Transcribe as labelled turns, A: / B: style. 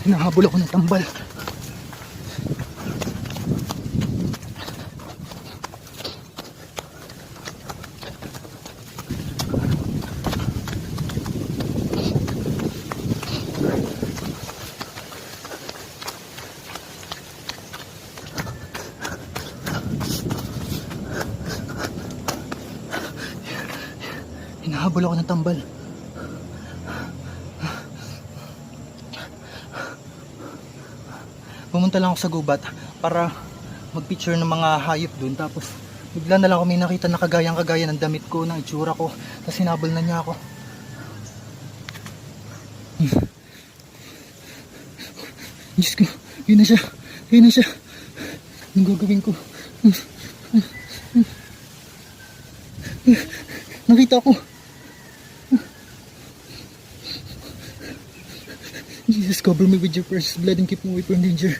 A: Hinahabol ako ng tambal. Hinahabol ako ng tambal. Pumunta lang ako sa gubat para magpicture ng mga hayop dun. Tapos bigla na lang ako may nakita na kagayang-kagaya ng damit ko, ng itsura ko. Tapos hinabol na niya ako. Diyos ko, yun na siya. Yun na siya. Anong gagawin ko? Nakita ko. Jesus, cover me with your precious blood and keep me away from danger.